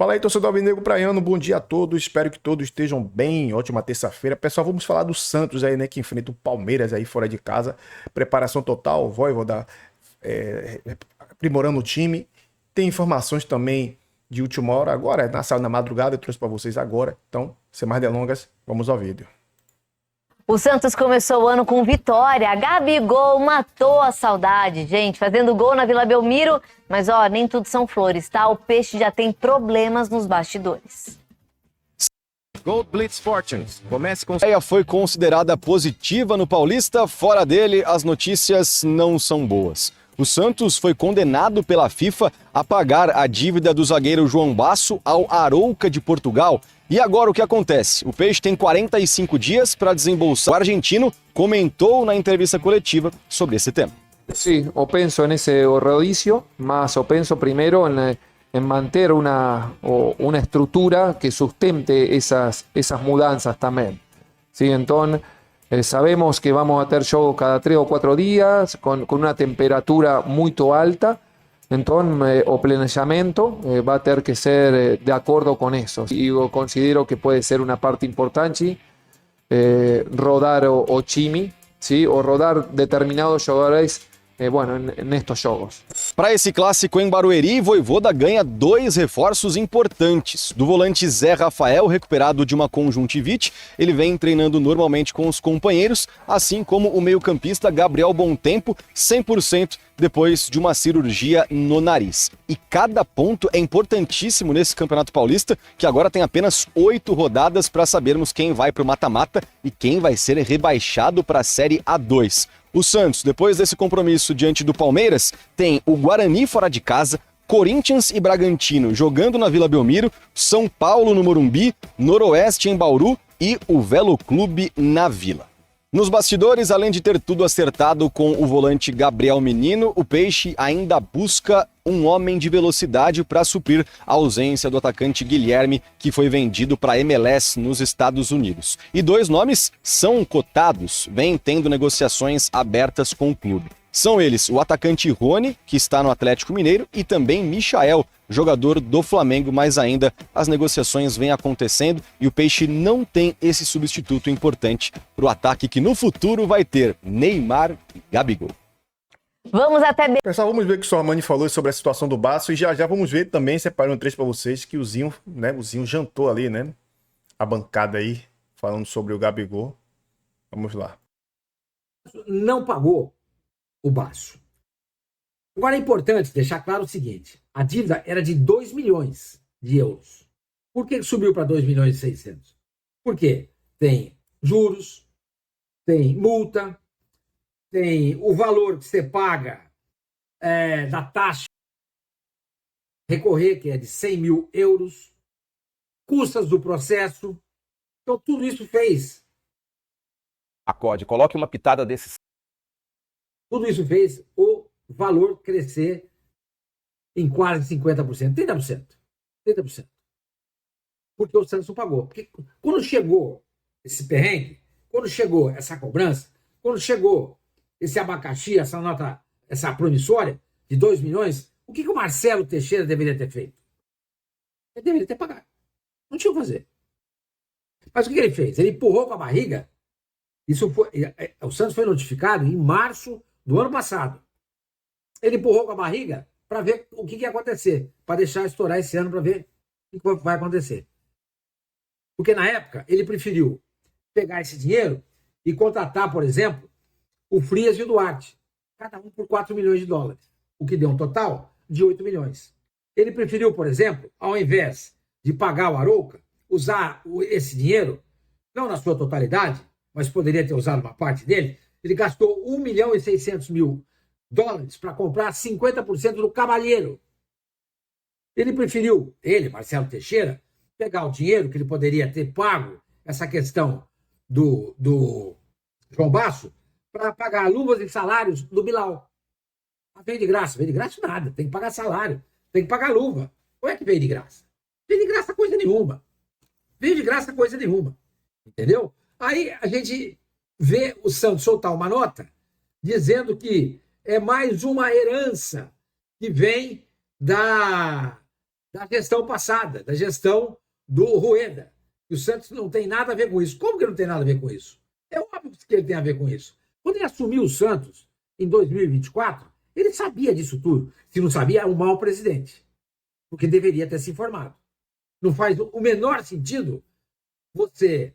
Fala aí, torcedor alvinegro praiano, bom dia a todos, espero que todos estejam bem, ótima terça-feira. Pessoal, vamos falar do Santos aí, né, que enfrenta o Palmeiras aí fora de casa, preparação total, Vojvoda aprimorando o time, tem informações também de última hora, agora, na madrugada, eu trouxe para vocês agora, então, sem mais delongas, vamos ao vídeo. O Santos começou o ano com vitória. Gabigol matou a saudade, gente, fazendo gol na Vila Belmiro. Mas, ó, nem tudo são flores, tá? O Peixe já tem problemas nos bastidores. Gold Blitz Fortunes. Comece com... A estreia foi considerada positiva no Paulista. Fora dele, as notícias não são boas. O Santos foi condenado pela FIFA a pagar a dívida do zagueiro João Basso ao Arouca de Portugal. E agora o que acontece? O Peixe tem 45 dias para desembolsar. O argentino comentou na entrevista coletiva sobre esse tema. Sí, o penso en ese rodicio, más o penso primero en mantener una estructura que sustente esas mudanzas también. Sí, entonces sabemos que vamos a tener show cada 3 o 4 días con una temperatura muy alta. Entonces, o planeamiento va a tener que ser de acuerdo con eso. Y yo considero que puede ser una parte importante rodar o chimi, ¿sí? O rodar determinados jugadores en estos jogos. Para esse clássico em Barueri, Vojvoda ganha 2 reforços importantes. Do volante Zé Rafael, recuperado de uma conjuntivite, ele vem treinando normalmente com os companheiros, assim como o meio-campista Gabriel Bontempo, 100% depois de uma cirurgia no nariz. E cada ponto é importantíssimo nesse Campeonato Paulista, que agora tem apenas 8 rodadas para sabermos quem vai para o mata-mata e quem vai ser rebaixado para a Série A2. O Santos, depois desse compromisso diante do Palmeiras, tem o Guarani fora de casa, Corinthians e Bragantino jogando na Vila Belmiro, São Paulo no Morumbi, Noroeste em Bauru e o Velo Clube na Vila. Nos bastidores, além de ter tudo acertado com o volante Gabriel Menino, o Peixe ainda busca um homem de velocidade para suprir a ausência do atacante Guilherme, que foi vendido para a MLS nos Estados Unidos. E 2 nomes são cotados, vêm tendo negociações abertas com o clube. São eles o atacante Rony, que está no Atlético Mineiro, e também Michael, jogador do Flamengo, mas ainda as negociações vêm acontecendo e o Peixe não tem esse substituto importante para o ataque que no futuro vai ter Neymar e Gabigol. Vamos até... Pessoal, vamos ver o que o Sormani falou sobre a situação do Basso e já vamos ver também, separando um trecho para vocês, que o Zinho jantou ali, né? A bancada aí, falando sobre o Gabigol. Vamos lá. Não pagou o Basso. Agora é importante deixar claro o seguinte, a dívida era de 2 milhões de euros. Por que subiu para 2 milhões e 600? Por quê? Tem juros, tem multa, tem o valor que você paga da taxa recorrer, que é de 100 mil euros, custas do processo. Então tudo isso fez. Acorde, coloque uma pitada desses. Tudo isso fez o valor crescer em quase 50%, 30%. Porque o Santos não pagou. Porque quando chegou esse perrengue, quando chegou essa cobrança, quando chegou esse abacaxi, essa nota, essa promissória de 2 milhões, o que o Marcelo Teixeira deveria ter feito? Ele deveria ter pagado. Não tinha o que fazer. Mas o que ele fez? Ele empurrou com a barriga. O Santos foi notificado em março do ano passado. Ele empurrou com a barriga para ver o que ia acontecer, para deixar estourar esse ano para ver o que vai acontecer. Porque na época ele preferiu pegar esse dinheiro e contratar, por exemplo, o Frias e o Duarte, cada um por 4 milhões de dólares, o que deu um total de 8 milhões. Ele preferiu, por exemplo, ao invés de pagar o Arouca, usar esse dinheiro, não na sua totalidade, mas poderia ter usado uma parte dele. Ele gastou 1 milhão e 600 mil dólares para comprar 50% do Cavalheiro. Ele preferiu, Marcelo Teixeira, pegar o dinheiro que ele poderia ter pago essa questão do João Basso para pagar luvas e salários do Bilal. Veio de graça nada, tem que pagar salário, tem que pagar luva. Como é que veio de graça? Veio de graça coisa nenhuma. Entendeu? Aí a gente vê o Santos soltar uma nota dizendo que é mais uma herança que vem da da gestão passada, da gestão do Rueda. E o Santos não tem nada a ver com isso. Como que não tem nada a ver com isso? É óbvio que ele tem a ver com isso. Quando ele assumiu o Santos, em 2024, ele sabia disso tudo. Se não sabia, é um mau presidente. Porque deveria ter se informado. Não faz o menor sentido você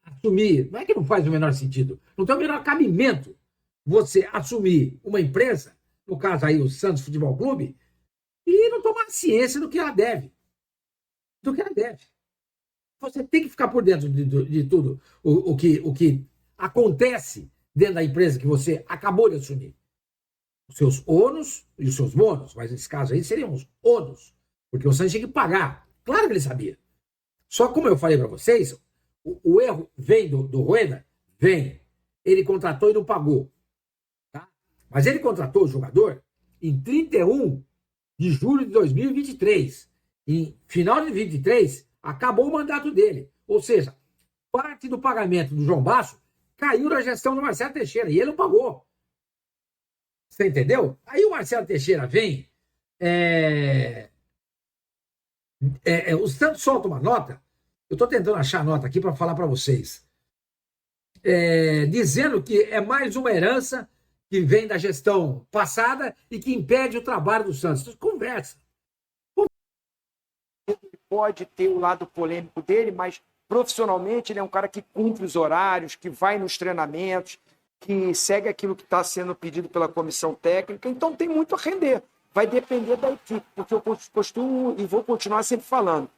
assumir. Não é que não faz o menor sentido. Não tem o menor cabimento você assumir uma empresa, no caso aí o Santos Futebol Clube, e não tomar ciência do que ela deve. Do que ela deve. Você tem que ficar por dentro de tudo o que acontece dentro da empresa que você acabou de assumir. Os seus ônus e os seus bônus, mas nesse caso aí seriam os ônus, porque o Santos tinha que pagar. Claro que ele sabia. Só como eu falei para vocês, o erro vem do Rueda? Vem. Ele contratou e não pagou. Tá? Mas ele contratou o jogador em 31 de julho de 2023. Em final de 2023, acabou o mandato dele. Ou seja, parte do pagamento do João Basso caiu na gestão do Marcelo Teixeira e ele não pagou. Você entendeu? Aí o Marcelo Teixeira vem, o Santos solta uma nota, eu estou tentando achar a nota aqui para falar para vocês, dizendo que é mais uma herança que vem da gestão passada e que impede o trabalho do Santos. Conversa. Pode ter o lado polêmico dele, mas profissionalmente ele é um cara que cumpre os horários, que vai nos treinamentos, que segue aquilo que está sendo pedido pela comissão técnica, então tem muito a render. Vai depender da equipe, porque eu costumo e vou continuar sempre falando.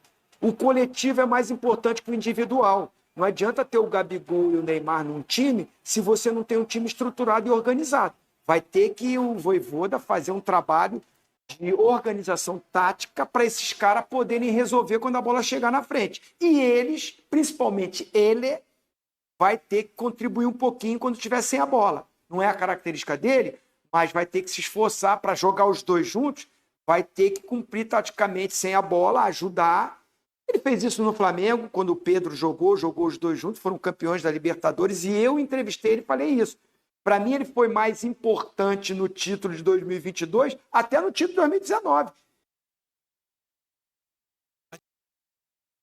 O coletivo é mais importante que o individual. Não adianta ter o Gabigol e o Neymar num time se você não tem um time estruturado e organizado. Vai ter que o Vojvoda fazer um trabalho de organização tática para esses caras poderem resolver quando a bola chegar na frente. E eles, principalmente ele, vai ter que contribuir um pouquinho quando estiver sem a bola. Não é a característica dele, mas vai ter que se esforçar para jogar os dois juntos, vai ter que cumprir taticamente sem a bola, ajudar. Ele fez isso no Flamengo, quando o Pedro jogou os dois juntos, foram campeões da Libertadores, e eu entrevistei ele e falei isso. Para mim, ele foi mais importante no título de 2022, até no título de 2019.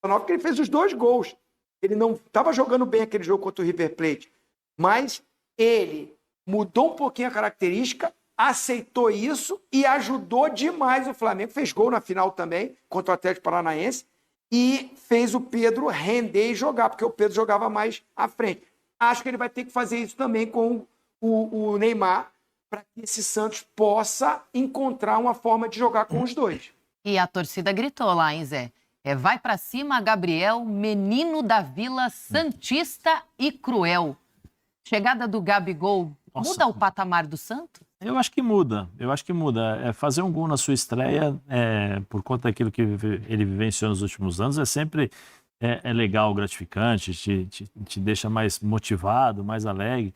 Porque ele fez os 2 gols. Ele não estava jogando bem aquele jogo contra o River Plate, mas ele mudou um pouquinho a característica, aceitou isso e ajudou demais o Flamengo. Fez gol na final também, contra o Atlético Paranaense, e fez o Pedro render e jogar, porque o Pedro jogava mais à frente. Acho que ele vai ter que fazer isso também com o Neymar, para que esse Santos possa encontrar uma forma de jogar com os dois. E a torcida gritou lá, hein, Zé? Vai pra cima, Gabriel, menino da Vila, santista e cruel. Chegada do Gabigol, muda o patamar do Santos? Eu acho que muda, fazer um gol na sua estreia, por conta daquilo que ele vivenciou nos últimos anos, é sempre legal, gratificante, te deixa mais motivado, mais alegre.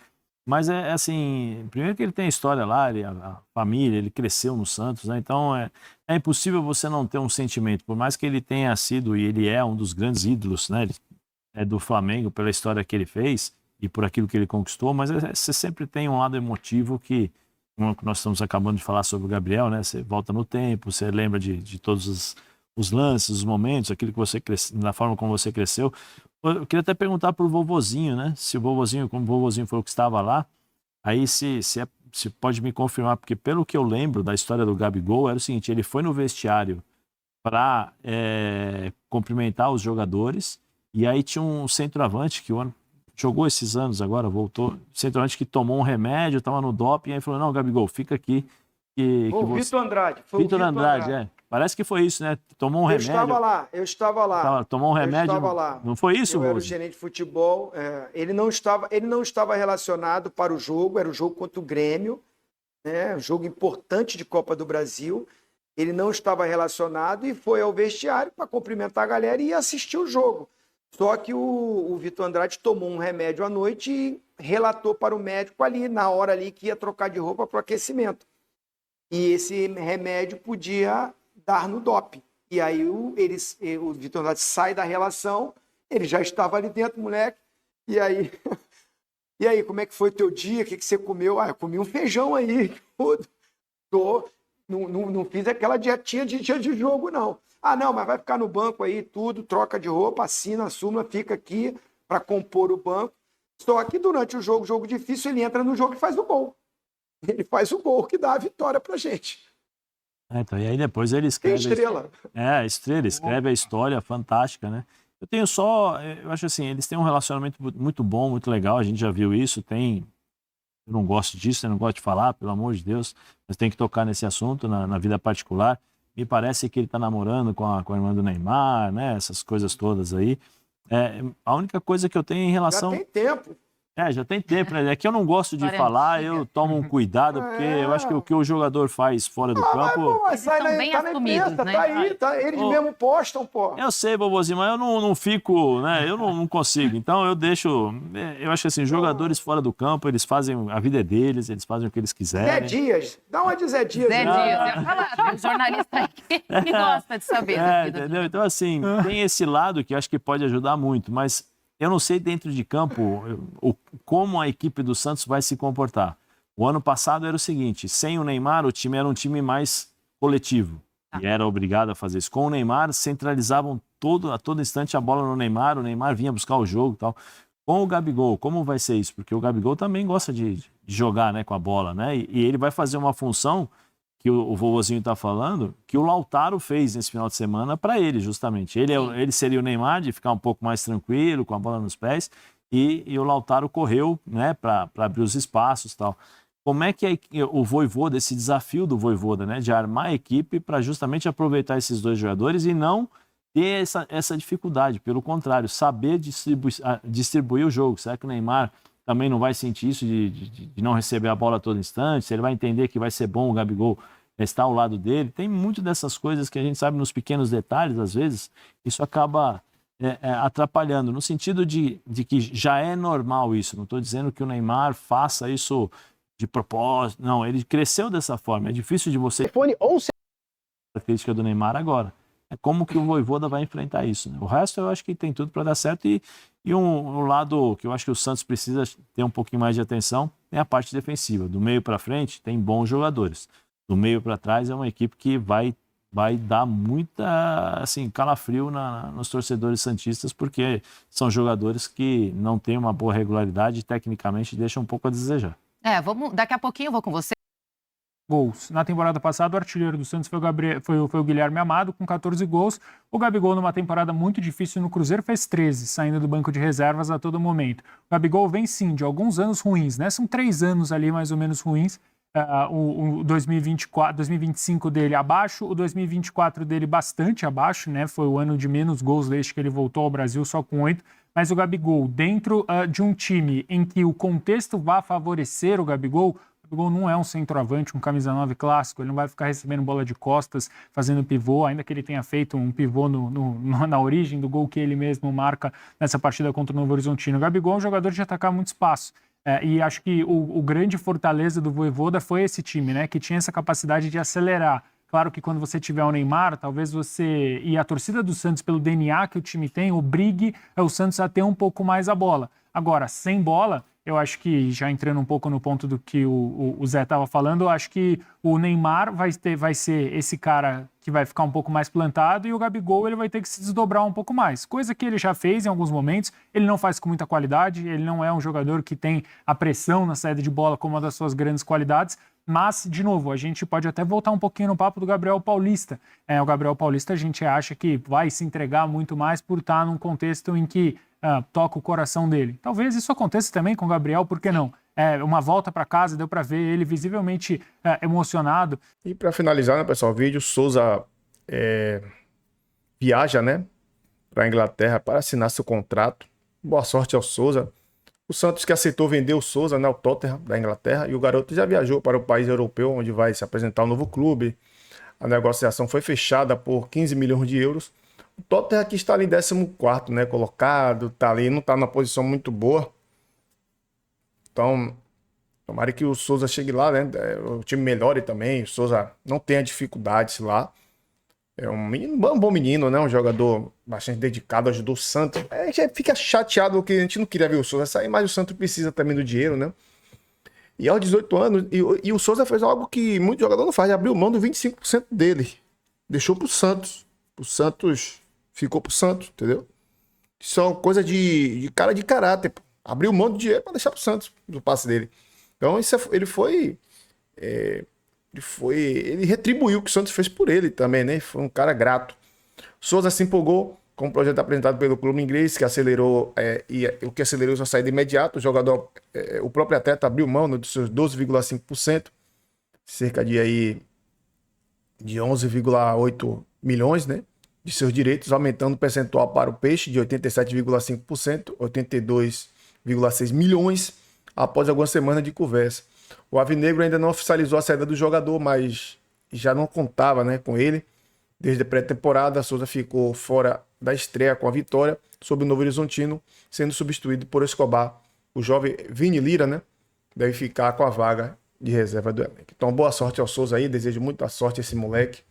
Mas assim, primeiro que ele tem a história lá, a família, ele cresceu no Santos, né? Então é impossível você não ter um sentimento, por mais que ele tenha sido, e ele é um dos grandes ídolos, né? Ele é do Flamengo pela história que ele fez e por aquilo que ele conquistou, mas você sempre tem um lado emotivo que, como nós estamos acabando de falar sobre o Gabriel, né? Você volta no tempo, você lembra de todos os lances, os momentos, aquilo que você cresceu, da forma como você cresceu. Eu queria até perguntar pro vovozinho, né? Se o vovozinho, como o vovozinho falou que estava lá, aí se pode me confirmar, porque pelo que eu lembro da história do Gabigol, era o seguinte, ele foi no vestiário para cumprimentar os jogadores, e aí tinha um centroavante que jogou esses anos agora, voltou, centroavante que tomou um remédio, estava no doping, e aí falou, não, Gabigol, fica aqui. Vitor Andrade. Foi Vitor Andrade, Parece que foi isso, né? Tomou um remédio. Eu estava lá. Tomou um remédio. Eu estava lá. Não foi isso, Eu era o gerente de futebol. Ele não estava relacionado para o jogo, era o jogo contra o Grêmio, né? Um jogo importante de Copa do Brasil. Ele não estava relacionado e foi ao vestiário para cumprimentar a galera e assistir o jogo. Só que o Vitor Andrade tomou um remédio à noite e relatou para o médico ali, na hora ali que ia trocar de roupa para o aquecimento. E esse remédio podia dar no doping. E aí o Vitor Andrade sai da relação, ele já estava ali dentro, moleque. E aí, como é que foi o teu dia? O que você comeu? Eu comi um feijão aí. Não fiz aquela dietinha de dia de jogo, não. Ah, não, mas vai ficar no banco aí, tudo, troca de roupa, assina a súmula, fica aqui para compor o banco. Só que durante o jogo difícil, ele entra no jogo e faz o gol. Ele faz o gol que dá a vitória pra gente. Então, e aí depois ele escreve... Tem estrela. Estrela, escreve a história fantástica, né? Eu acho assim, eles têm um relacionamento muito bom, muito legal, a gente já viu isso, eu não gosto disso, eu não gosto de falar, pelo amor de Deus, mas tem que tocar nesse assunto, na vida particular. Me parece que ele tá namorando com a irmã do Neymar, né? Essas coisas todas aí. A única coisa que eu tenho em relação... Já tem tempo. Já tem tempo, né? É que eu não gosto de falar, eu tomo um cuidado, porque eu acho que o que o jogador faz fora do campo... Mas sai bem assumidos, imprensa, né? tá aí, eles mesmo postam, pô. Eu sei, vovozinho, mas eu não fico, né? Eu não consigo. Então eu deixo... Eu acho que assim, jogadores fora do campo, eles fazem... A vida é deles, eles fazem o que eles Zé quiserem. Dias. Dá uma de Zé Dias. Zé né? Dias, eu ia falar, tem um jornalista aí que gosta de saber da vida. Entendeu? Então assim, tem esse lado que eu acho que pode ajudar muito, mas... Eu não sei dentro de campo como a equipe do Santos vai se comportar. O ano passado era o seguinte, sem o Neymar o time era um time mais coletivo. E era obrigado a fazer isso. Com o Neymar, centralizavam a todo instante a bola no Neymar, o Neymar vinha buscar o jogo e tal. Com o Gabigol, como vai ser isso? Porque o Gabigol também gosta de jogar, né, com a bola, né? E ele vai fazer uma função que o vovozinho está falando, que o Lautaro fez nesse final de semana para ele, justamente. Ele seria o Neymar, de ficar um pouco mais tranquilo, com a bola nos pés, e o Lautaro correu, né, para abrir os espaços e tal. Como é que o Vojvoda, esse desafio do Vojvoda, né, de armar a equipe para justamente aproveitar esses dois jogadores e não ter essa dificuldade, pelo contrário, saber distribuir o jogo. Será que o Neymar também não vai sentir isso de não receber a bola a todo instante? Ele vai entender que vai ser bom o Gabigol estar ao lado dele. Tem muito dessas coisas que a gente sabe nos pequenos detalhes, às vezes, isso acaba atrapalhando, no sentido de que já é normal isso. Não estou dizendo que o Neymar faça isso de propósito. Não, ele cresceu dessa forma. É difícil de você... A crítica do Neymar agora. É como que o Vojvoda vai enfrentar isso, né? O resto eu acho que tem tudo para dar certo e um lado que eu acho que o Santos precisa ter um pouquinho mais de atenção é a parte defensiva. Do meio para frente tem bons jogadores. Do meio para trás é uma equipe que vai dar muita, assim, calafrio nos torcedores santistas, porque são jogadores que não têm uma boa regularidade e tecnicamente deixam um pouco a desejar. Daqui a pouquinho eu vou com você. Gols. Na temporada passada, o artilheiro do Santos foi o Guilherme Amado, com 14 gols. O Gabigol, numa temporada muito difícil no Cruzeiro, fez 13, saindo do banco de reservas a todo momento. O Gabigol vem, sim, de alguns anos ruins, né? São 3 anos ali, mais ou menos, ruins. O 2025 dele abaixo, o 2024 dele bastante abaixo, né? Foi o ano de menos gols desde que ele voltou ao Brasil, só com 8. Mas o Gabigol, dentro de um time em que o contexto vá favorecer o Gabigol não é um centroavante, um camisa 9 clássico, ele não vai ficar recebendo bola de costas, fazendo pivô, ainda que ele tenha feito um pivô na origem do gol que ele mesmo marca nessa partida contra o Novo Horizontino. O Gabigol é um jogador de atacar muito espaço. E acho que o grande fortaleza do Vojvoda foi esse time, né, que tinha essa capacidade de acelerar. Claro que quando você tiver o Neymar, talvez você... E a torcida do Santos, pelo DNA que o time tem, obrigue o Santos a ter um pouco mais a bola. Agora, sem bola, eu acho que, já entrando um pouco no ponto do que o Zé estava falando, eu acho que o Neymar vai ser esse cara que vai ficar um pouco mais plantado e o Gabigol ele vai ter que se desdobrar um pouco mais. Coisa que ele já fez em alguns momentos, ele não faz com muita qualidade, ele não é um jogador que tem a pressão na saída de bola como uma das suas grandes qualidades, mas, de novo, a gente pode até voltar um pouquinho no papo do Gabriel Paulista. O Gabriel Paulista a gente acha que vai se entregar muito mais por estar num contexto em que toca o coração dele. Talvez isso aconteça também com o Gabriel, por que não? Uma volta para casa, deu para ver ele visivelmente emocionado. E para finalizar, né, pessoal, o vídeo, Souza viaja, né, para a Inglaterra para assinar seu contrato. Boa sorte ao Souza. O Santos que aceitou vender o Souza, né, o Tottenham da Inglaterra, e o garoto já viajou para o país europeu, onde vai se apresentar um novo clube. A negociação foi fechada por 15 milhões de euros. O Tottenham aqui está ali em 14º, né, colocado, tá ali, não está numa posição muito boa. Então, tomara que o Souza chegue lá, né, o time melhore também, o Souza não tenha dificuldades lá. É um bom menino, né, um jogador bastante dedicado, ajudou o Santos. A gente fica chateado porque a gente não queria ver o Souza sair, mas o Santos precisa também do dinheiro, né. E aos 18 anos, e o Souza fez algo que muito jogador não faz, abriu mão do 25% dele. Deixou pro Santos. O Santos ficou pro Santos, entendeu? Isso é uma coisa de cara de caráter, pô. Abriu mão do dinheiro pra deixar pro Santos, do passe dele. Então ele retribuiu o que o Santos fez por ele também, né? Foi um cara grato. Souza se empolgou com o projeto apresentado pelo clube inglês, que acelerou, o que acelerou sua saída imediata. O jogador, o próprio atleta abriu mão, né, dos seus 12,5%, cerca de 11,8 milhões, né, de seus direitos, aumentando o percentual para o Peixe de 87,5%, 82,6 milhões, após algumas semanas de conversa. O Alvinegro ainda não oficializou a saída do jogador, mas já não contava, né, com ele. Desde a pré-temporada, Souza ficou fora da estreia com a vitória sobre o Novo Horizontino, sendo substituído por Escobar. O jovem Vini Lira, né, deve ficar com a vaga de reserva do elenco. Então, boa sorte ao Souza aí, desejo muita sorte a esse moleque.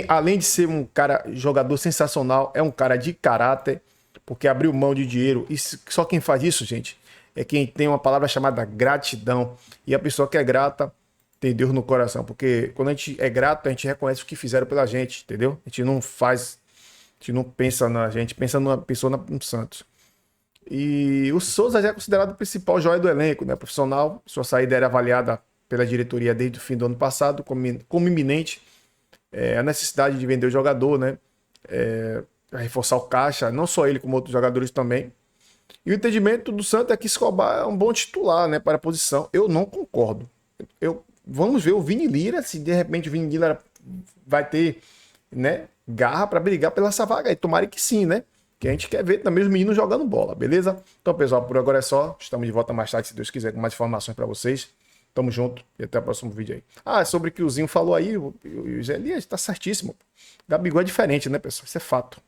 Além de ser um cara, jogador sensacional, é um cara de caráter, porque abriu mão de dinheiro. E só quem faz isso, gente, é quem tem uma palavra chamada gratidão. E a pessoa que é grata tem Deus no coração, porque quando a gente é grato, a gente reconhece o que fizeram pela gente, entendeu? A gente não pensa na gente, pensa numa pessoa no Santos. E o Souza já é considerado o principal joia do elenco, né? Profissional. Sua saída era avaliada pela diretoria desde o fim do ano passado como iminente. A necessidade de vender o jogador, né? Reforçar o caixa, não só ele, como outros jogadores também. E o entendimento do Santos é que Escobar é um bom titular, né, para a posição. Eu não concordo. Vamos ver o Vini Lira, se de repente o Vini Lira vai ter, né, garra para brigar pela essa vaga aí. Tomara que sim, né? Que a gente quer ver também os meninos jogando bola, beleza? Então, pessoal, por agora é só. Estamos de volta mais tarde, se Deus quiser, com mais informações para vocês. Tamo junto e até o próximo vídeo aí. Sobre o que o Zinho falou aí, o Zé Elias tá certíssimo. Gabigol é diferente, né, pessoal? Isso é fato.